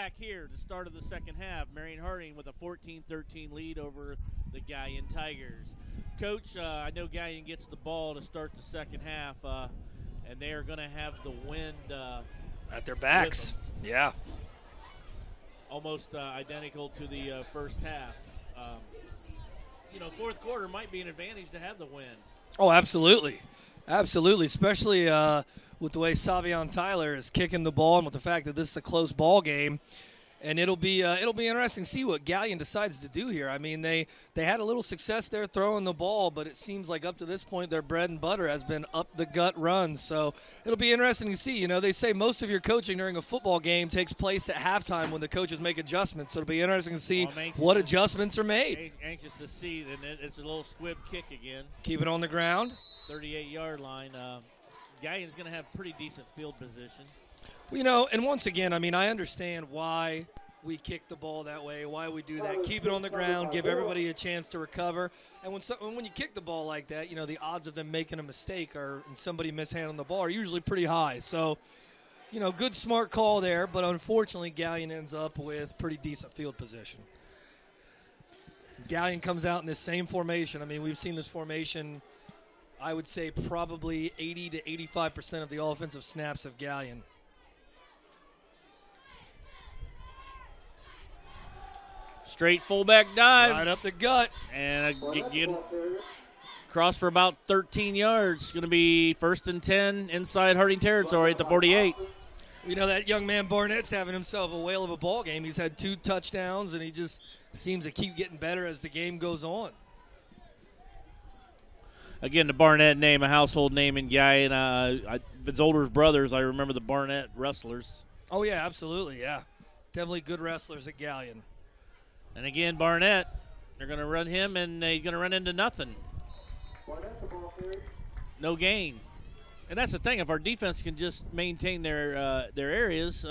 back here, the start of the second half. Marion Harding with a 14-13 lead over the Galion Tigers. Coach, I know Galion gets the ball to start the second half, and they are going to have the wind at their backs. Yeah. Almost identical to the first half. Fourth quarter might be an advantage to have the wind. Oh, absolutely. Absolutely, especially with the way Savion Tyler is kicking the ball and with the fact that this is a close ball game. And it'll be interesting to see what Galion decides to do here. I mean, they had a little success there throwing the ball, but it seems like up to this point their bread and butter has been up-the-gut runs. So it'll be interesting to see. They say most of your coaching during a football game takes place at halftime when the coaches make adjustments. So it'll be interesting to see what adjustments are made. Anxious to see. It's a little squib kick again. Keep it on the ground. 38-yard line. Galion's going to have pretty decent field position. And once again, I mean, I understand why we kick the ball that way, why we do that. Keep it on the ground, give everybody a chance to recover. And when you kick the ball like that, the odds of them making a mistake and somebody mishandling the ball are usually pretty high. So, good, smart call there, but unfortunately Galion ends up with pretty decent field position. Galion comes out in this same formation. I mean, we've seen this formation, I would say probably 80 to 85% of the offensive snaps of Galion. Straight fullback dive. Right up the gut. And cross for about 13 yards. Going to be 1st and 10 inside Harding territory at the 48. That young man Barnett's having himself a whale of a ball game. He's had 2 touchdowns, and he just seems to keep getting better as the game goes on. Again, the Barnett name, a household name in Galion. His older brothers, I remember the Barnett wrestlers. Oh, yeah, absolutely, yeah. Definitely good wrestlers at Galion. And again, Barnett, they're going to run him, and they're going to run into nothing. No gain. And that's the thing. If our defense can just maintain their areas,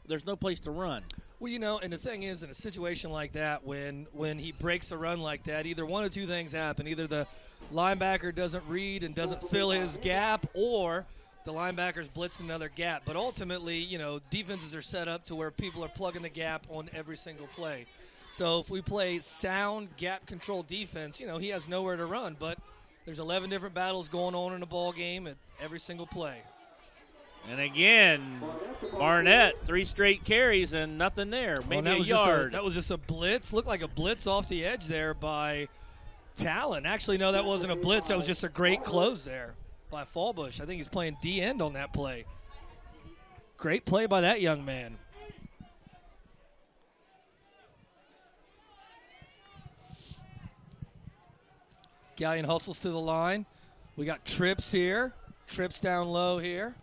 there's no place to run. Well, and the thing is, in a situation like that, when he breaks a run like that, either one of two things happen. Either the linebacker doesn't read and doesn't fill his gap, or the linebackers blitz another gap. But ultimately, defenses are set up to where people are plugging the gap on every single play. So if we play sound gap control defense, he has nowhere to run. But there's 11 different battles going on in a ball game at every single play. And again, Barnett, 3 straight carries and nothing there. Maybe a yard. That was just a blitz. Looked like a blitz off the edge there by Talon. Actually, no, that wasn't a blitz. That was just a great close there by Fallbush. I think he's playing D-end on that play. Great play by that young man. Galion hustles to the line. We got trips here. Trips down low here.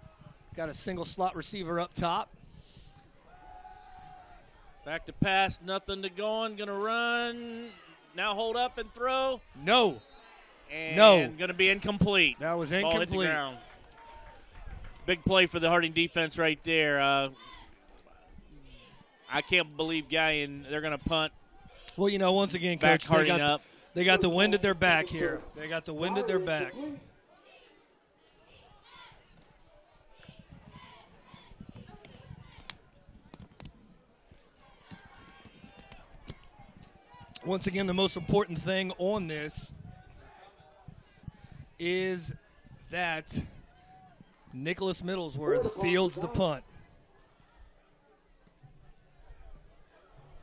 Got a single slot receiver up top. Back to pass, nothing to go on. Going to run. Now hold up and throw. No. And no. Going to be incomplete. That was incomplete. Ball hit the ground. Big play for the Harding defense right there. I can't believe Galion, they're going to punt. Well, once again, Coach, Harding they got the wind at their back here. They got the wind at their back. Once again, the most important thing on this is that Nicholas Middlesworth fields the punt.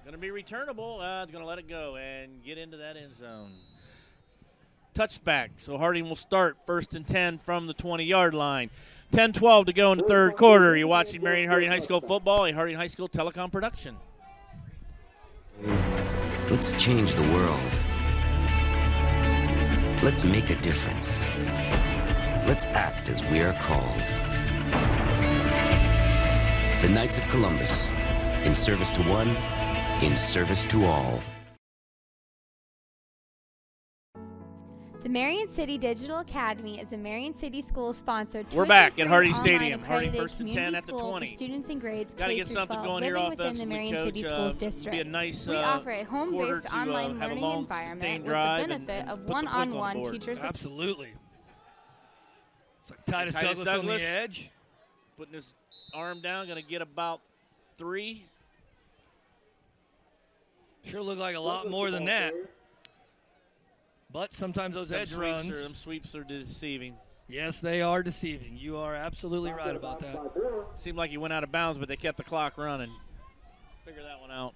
Going to be returnable. Going to let it go and get into that end zone. Touchback. So Harding will start 1st and 10 from the 20-yard line. 10-12 to go in the third quarter. You're watching Marion Harding High School football, a Harding High School telecom production. Let's change the world. Let's make a difference. Let's act as we are called. The Knights of Columbus, in service to one, in service to all. The Marion City Digital Academy is a Marion City school-sponsored. We're back at Harding Stadium. Harding 1st and 10 at the 20. Students and grades. Got to get something going here offensively, Coach. Be a nice we offer a home-based online learning environment with the benefit of one-on-one teacher support. Absolutely. It's like Titus Douglas on the edge. Putting his arm down, going to get about 3. Sure looked like a lot more than that. But sometimes those edge runs. Them sweeps are deceiving. Yes, they are deceiving. You are absolutely right about that. Seemed like he went out of bounds, but they kept the clock running. Figure that one out.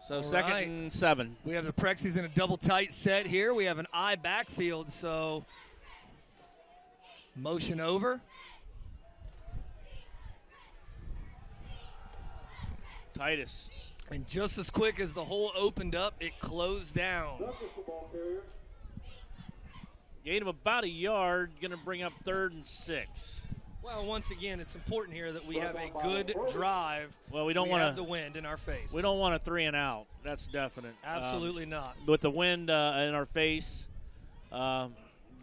So second and 7. We have the Prexies in a double tight set here. We have an I backfield, so motion over. Titus. And just as quick as the hole opened up, it closed down. Gain of about a yard, going to bring up 3rd and 6. Well, once again, it's important here that we have a good drive. Well, we don't want to have the wind in our face. We don't want a 3 and out. That's definite. Absolutely not. With the wind in our face, going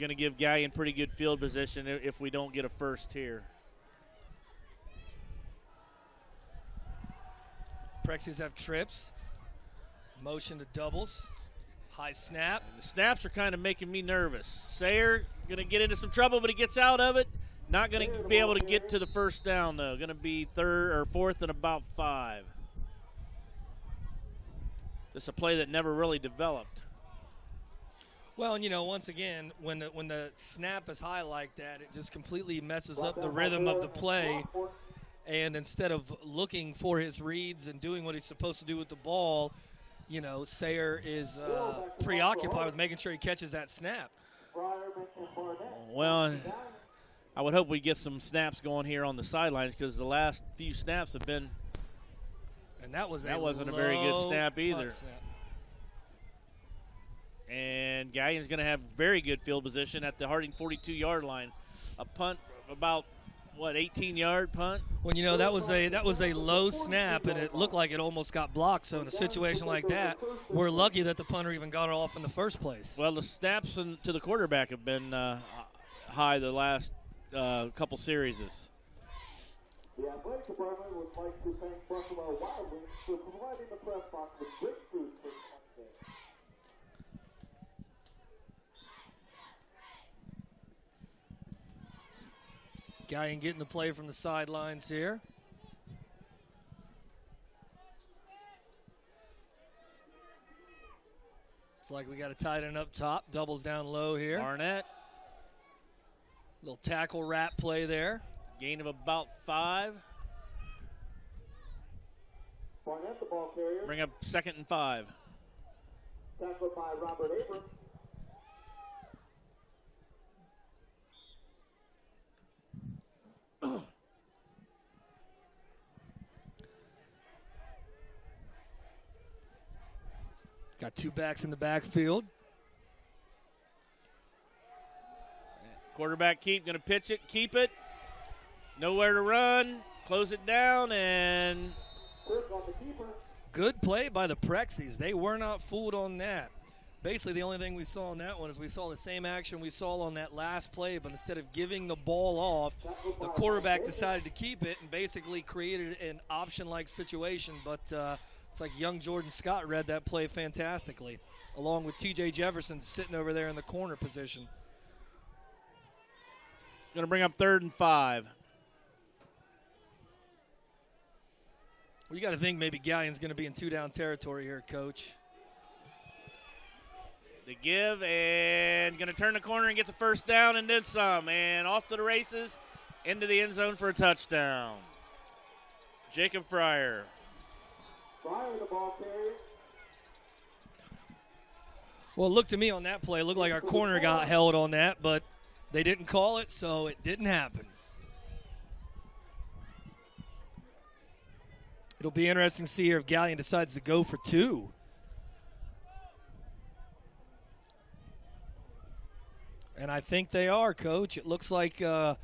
to give Galion pretty good field position if we don't get a first here. Prexies have trips. Motion to doubles. High snap. And the snaps are kind of making me nervous. Sayer going to get into some trouble, but he gets out of it. Not going to be able to get to the first down, though. Going to be 3rd or 4th and about 5. This is a play that never really developed. Well, and once again, when the snap is high like that, it just completely messes up the rhythm of the play. And instead of looking for his reads and doing what he's supposed to do with the ball, Sayer is preoccupied with making sure he catches that snap. Well, I would hope we get some snaps going here on the sidelines because the last few snaps have been. And that wasn't a very good snap either. Snap. And Galion's going to have very good field position at the Harding 42-yard line. A punt about 18-yard punt. Well, that was a low snap, and it looked like it almost got blocked. So in a situation like that, we're lucky that the punter even got it off in the first place. Well, the snaps to the quarterback have been high the last couple series. The athletic department would like to thank Buffalo Wild Wings for providing the press box with great food for Sunday. Galion getting the play from the sidelines here. It's like we got a tight end up top, doubles down low here. Barnett. Little tackle wrap play there. Gain of about 5. Barnett, the ball carrier. Bring up 2nd and 5. Tackled by Robert Abrams. Got 2 backs in the backfield. Quarterback keep, going to pitch it, keep it. Nowhere to run, close it down, and good play by the Prexies. They were not fooled on that. Basically, the only thing we saw on that one is we saw the same action we saw on that last play, but instead of giving the ball off, the quarterback decided to keep it and basically created an option-like situation. But it's like young Jordan Scott read that play fantastically, along with T.J. Jefferson sitting over there in the corner position. Going to bring up 3rd and 5. Well, you got to think maybe Galion's going to be in 2-down territory here, Coach. The give, and going to turn the corner and get the first down and then some. And off to the races, into the end zone for a touchdown. Jacob Fryer. Fryer, the ball carrier. Well, it looked to me on that play, it looked like our corner got held on that, but they didn't call it, so it didn't happen. It'll be interesting to see here if Galion decides to go for 2. And I think they are, Coach. It looks like their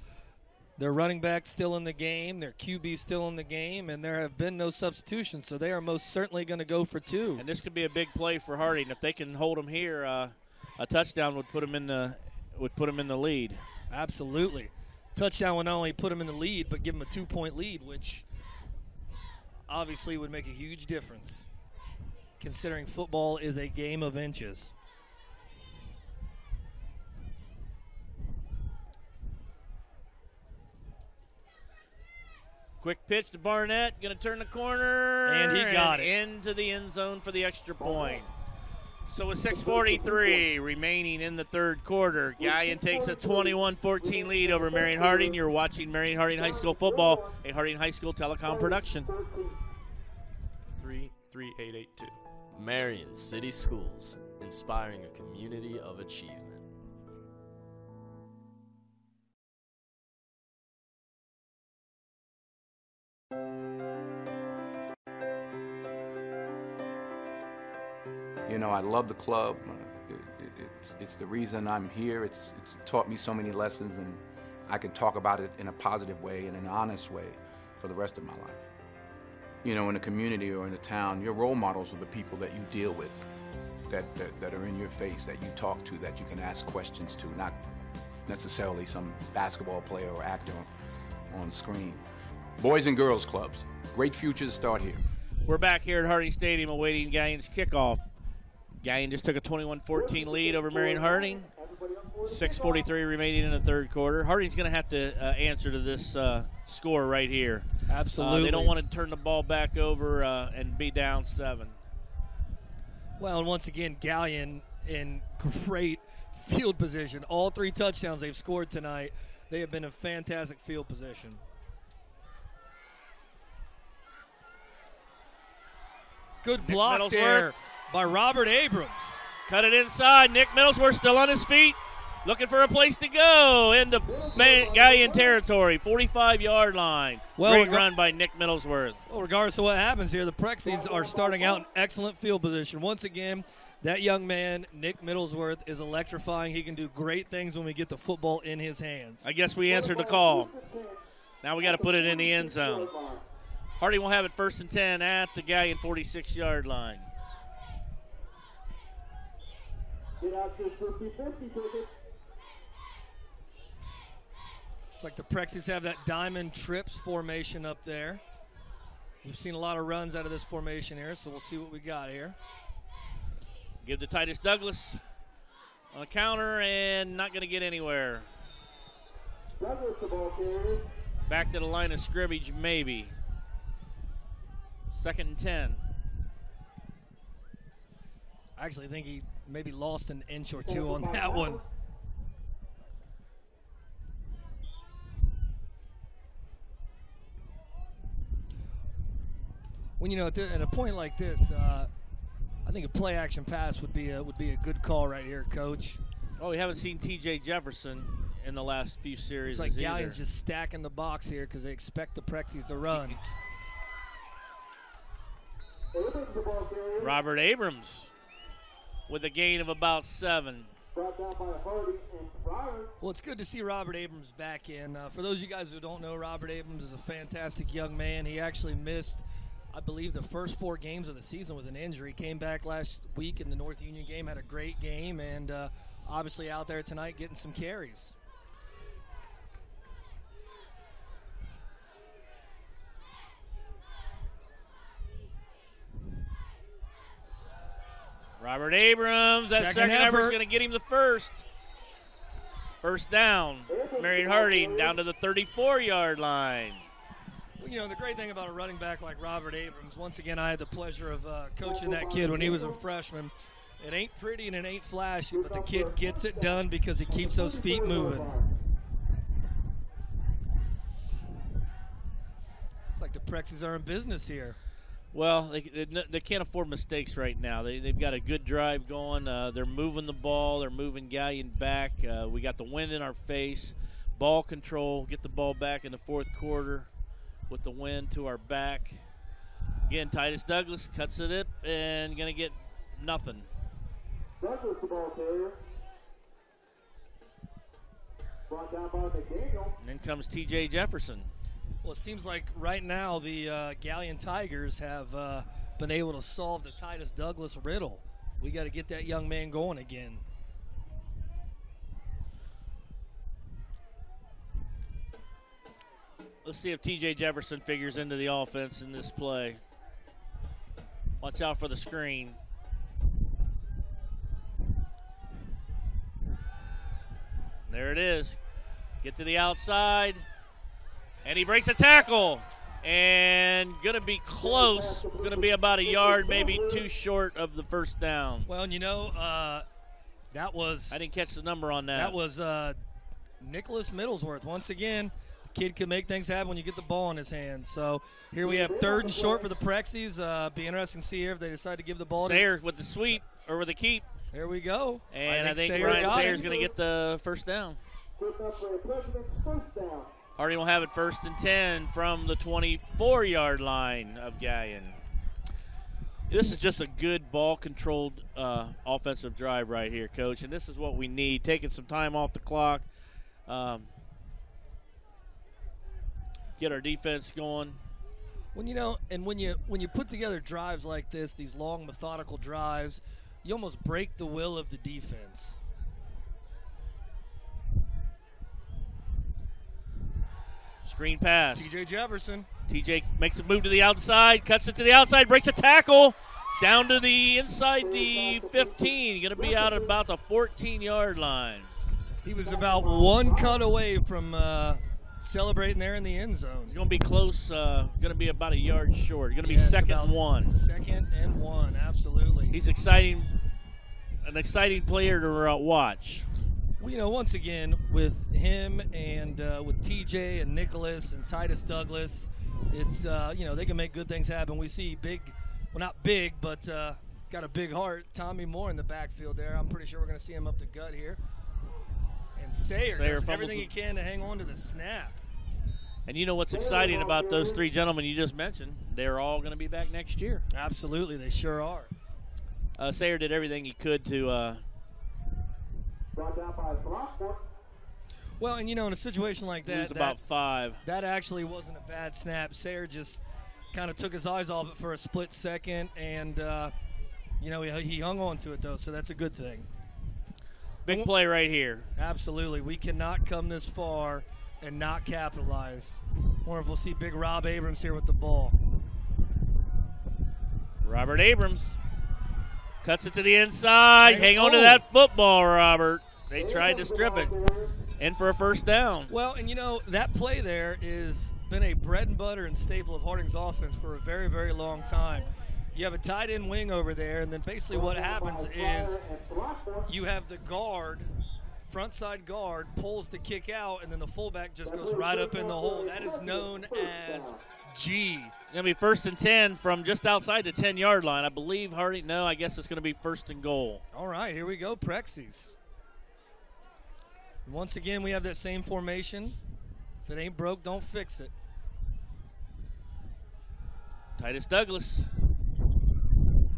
running back still in the game, their QB still in the game, and there have been no substitutions, so they are most certainly going to go for 2. And this could be a big play for Harding. If they can hold them here, a touchdown would put them in the lead. Absolutely. Touchdown would not only put them in the lead, but give them a 2-point lead, which obviously would make a huge difference, considering football is a game of inches. Quick pitch to Barnett, going to turn the corner. And he got it. Into the end zone for the extra point. So with 6:43 remaining in the third quarter, Galion takes a 21-14 lead over Marion Harding. You're watching Marion Harding High School football, a Harding High School telecom production. 33882. Marion City Schools, inspiring a community of achievement. You know, I love the club. It's the reason I'm here. It's taught me so many lessons, and I can talk about it in a positive way and an honest way for the rest of my life. You know, in a community or in a town, your role models are the people that you deal with, that are in your face, that you talk to, that you can ask questions to, not necessarily some basketball player or actor on screen. Boys and girls clubs, great futures start here. We're back here at Harding Stadium awaiting Galion's kickoff. Galion just took a 21-14 lead over Marion Harding. 6:43 remaining in the third quarter. Harding's going to have to answer to this score right here. Absolutely. They don't want to turn the ball back over and be down 7. Well, and once again, Galion in great field position. All 3 touchdowns they've scored tonight, they have been in fantastic field position. Good block there by Robert Abrams. Cut it inside. Nick Middlesworth still on his feet, looking for a place to go into Galion territory, 45-yard line. Great run by Nick Middlesworth. Well, regardless of what happens here, the Prexies are starting out in excellent field position. Once again, that young man, Nick Middlesworth, is electrifying. He can do great things when we get the football in his hands. I guess we answered the call. Now we got to put it in the end zone. Harding will have it 1st and 10 at the Galion 46-yard line. It's like the Prexies have that diamond trips formation up there. We've seen a lot of runs out of this formation here, so we'll see what we got here. Give to Titus Douglas on a counter and not going to get anywhere. Back to the line of scrimmage, maybe. 2nd and 10. I actually think he maybe lost an inch or 2 on that one. When you know at a point like this, I think a play-action pass would be a good call right here, Coach. Oh, we haven't seen T.J. Jefferson in the last few series. It's like Galion's just stacking the box here because they expect the Prexies to run. Robert Abrams with a gain of about 7. Well, it's good to see Robert Abrams back in. For those of you guys who don't know, Robert Abrams is a fantastic young man. He actually missed, I believe, the first 4 games of the season with an injury. Came back last week in the North Union game, had a great game, and obviously out there tonight getting some carries. Robert Abrams, that second effort is going to get him the first. First down. Marion Harding down to the 34-yard line. Well, you know, the great thing about a running back like Robert Abrams, once again, I had the pleasure of coaching that kid when he was a freshman. It ain't pretty and it ain't flashy, but the kid gets it done because he keeps those feet moving. It's like the Prexies are in business here. Well, they can't afford mistakes right now. They've got a good drive going. They're moving the ball. They're moving Galion back. We got the wind in our face. Ball control. Get the ball back in the fourth quarter with the wind to our back. Again, Titus Douglas cuts it up and going to get nothing. Douglas, the ball carrier. Brought down by McDaniel. And then comes T.J. Jefferson. Well, it seems like right now the Galion Tigers have been able to solve the Titus Douglas riddle. We got to get that young man going again. Let's see if T.J. Jefferson figures into the offense in this play. Watch out for the screen. There it is. Get to the outside. And he breaks a tackle. and going to be close. Going to be about a yard, maybe two short of the first down. Well, and that was – I didn't catch the number on that. That was Nicholas Middlesworth. Once again, the kid can make things happen when you get the ball in his hands. So here we have 3rd and short for the Prexies. Be interesting to see here if they decide to give the ball Sayre with the sweep or with the keep. There we go. And I think Ryan Sayre's going to get the first down. Harding will have it 1st and 10 from the 24-yard line of Galion. This is just a good ball-controlled offensive drive right here, Coach, and this is what we need, taking some time off the clock, get our defense going. When you put together drives like this, these long, methodical drives, you almost break the will of the defense. Screen pass. T.J. Jefferson. TJ makes a move to the outside, cuts it to the outside, breaks a tackle down to the inside the 15. Going to be out at about the 14-yard line. He was about one cut away from celebrating there in the end zone. He's going to be close, going to be about a yard short. Going to be 2nd and 1. 2nd and 1, absolutely. He's an exciting player to watch. Well, once again, with him and with TJ and Nicholas and Titus Douglas, it's, they can make good things happen. We see not big, but got a big heart, Tommy Moore in the backfield there. I'm pretty sure we're going to see him up the gut here. And Sayre does everything he can to hang on to the snap. And you know what's exciting about those 3 gentlemen you just mentioned? They're all going to be back next year. Absolutely, they sure are. Sayre did everything he could to well, and in a situation like that, lose about 5. That actually wasn't a bad snap. Sayre just kind of took his eyes off it for a split second, and he hung on to it though, so that's a good thing. Big play right here. Absolutely, we cannot come this far and not capitalize. Or if we'll see big Rob Abrams here with the ball. Robert Abrams cuts it to the inside. Hang on to that football, Robert. They tried to strip it. In for a first down. Well, and that play there is been a bread and butter and staple of Harding's offense for a very, very long time. You have a tight end wing over there, and then basically what happens is you have the guard, front side guard, pulls the kick out, and then the fullback just goes right up in the hole. That is known as G. Going to be 1st and 10 from just outside the 10-yard line. I believe Harding, no, I guess it's going to be 1st and goal. All right, here we go, Prexies. Once again, we have that same formation. If it ain't broke, don't fix it. Titus Douglas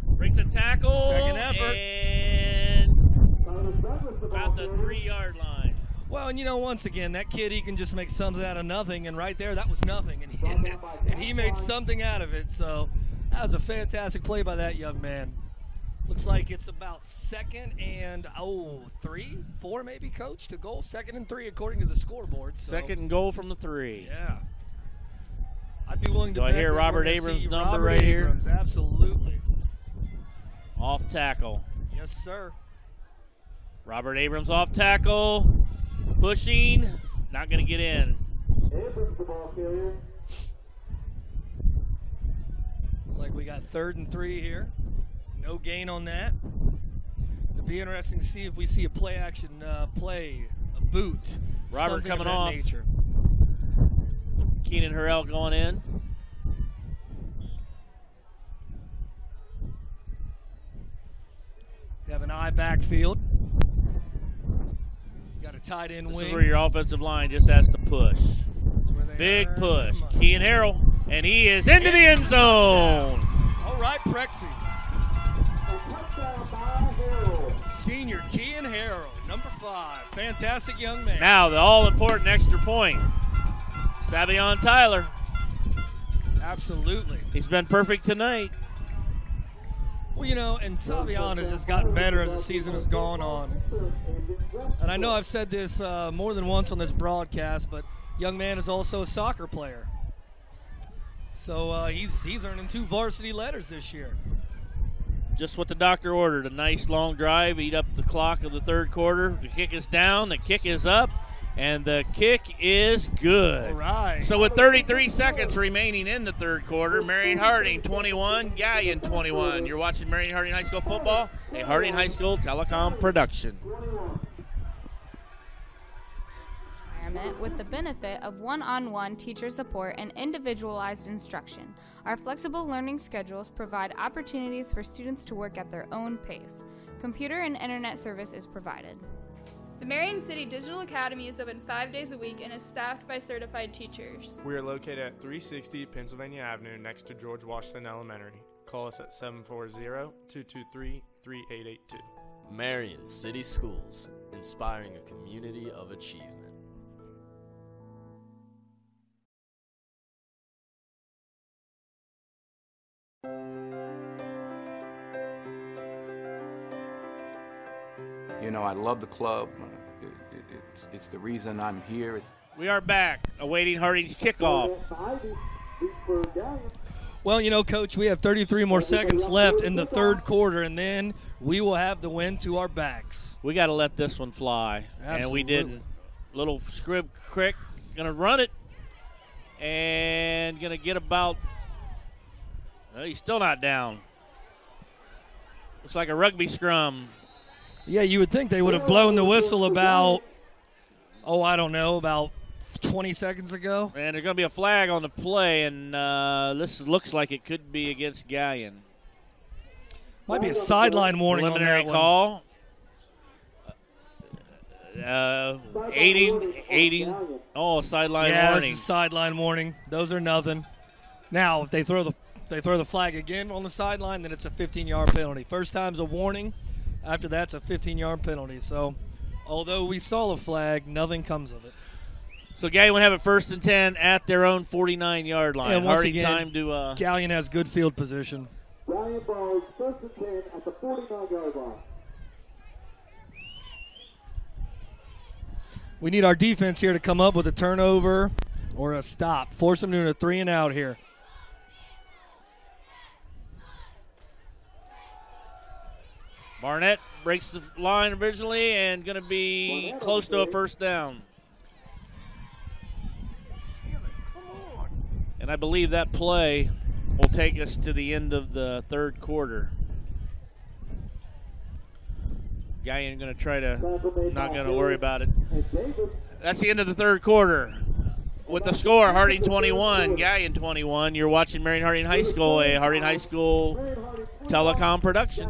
breaks a tackle. 2nd effort. And about the 3-yard line. Well, and once again, that kid, he can just make something out of nothing, and right there, that was nothing, and he made something out of it. So that was a fantastic play by that young man. Looks like it's about 2nd and 3, 4 maybe, Coach, to goal. 2nd and 3 according to the scoreboard. So. 2nd and goal from the 3. Yeah. I'd be willing to Do I hear Robert Abrams' number Robert right Abrams, here? Absolutely. Off tackle. Yes, sir. Robert Abrams off tackle. Pushing. Not going to get in. Looks like we got 3rd and 3 here. No gain on that. It'll be interesting to see if we see a play action play, a boot. Robert coming of that off. Nature. Keenan Hurrell going in. You have an eye backfield. Got a tight end wing. This is where your offensive line just has to push. Big push. Keenan Harrell, and he is into the end zone. All right, Prexies. Senior Kean Harrell, number 5. Fantastic young man. Now the all-important extra point. Savion Tyler. Absolutely. He's been perfect tonight. Well, and Savion has just gotten better as the season has gone on. And I know I've said this more than once on this broadcast, but young man is also a soccer player. So he's earning 2 varsity letters this year. Just what the doctor ordered. A nice long drive, eat up the clock of the 3rd quarter. The kick is down, the kick is up, And the kick is good. All right. So with 33 seconds remaining in the third quarter, Marion Harding 21, Galion 21. You're watching Marion Harding High School football, a Harding High School telecom production. With the benefit of one-on-one teacher support and individualized instruction. Our flexible learning schedules provide opportunities for students to work at their own pace. Computer and internet service is provided. The Marion City Digital Academy is open 5 days a week and is staffed by certified teachers. We are located at 360 Pennsylvania Avenue next to George Washington Elementary. Call us at 740-223-3882. Marion City Schools, inspiring a community of achievement. You know, I love the club. It's the reason I'm here. We are back, awaiting Harding's kickoff. Well, you know, Coach, we have 33 more seconds left in the third quarter, and then we will have the win to our backs. We got to let this one fly. Absolutely. And we did. Little scrib crick, going to run it, and going to get about, he's still not down. Looks like a rugby scrum. Yeah, you would think they would have blown the whistle about, about 20 seconds ago. And there's going to be a flag on the play, and this looks like it could be against Galion. Might be a sideline warning on Preliminary that call. Aiding. Oh, sideline warning. It's a sideline warning. Those are nothing. Now, if they throw the flag again on the sideline, then it's a 15-yard penalty. First time's a warning. After that's a 15-yard penalty. So, although we saw a flag, nothing comes of it. So Galion would have it 1st and 10 at their own 49-yard line. And once Harding again, time to Galion has good field position. Galion balls 1st and 10 at the 49-yard line. We need our defense here to come up with a turnover or a stop. Force them to a 3 and out here. Barnett breaks the line originally and going to be close to a first down. And I believe that play will take us to the end of the third quarter. Galion going to try to, not going to worry about it. That's the end of the third quarter. With the score, Harding 21, Galion 21. You're watching Marion Harding High School, a Harding High School telecom production.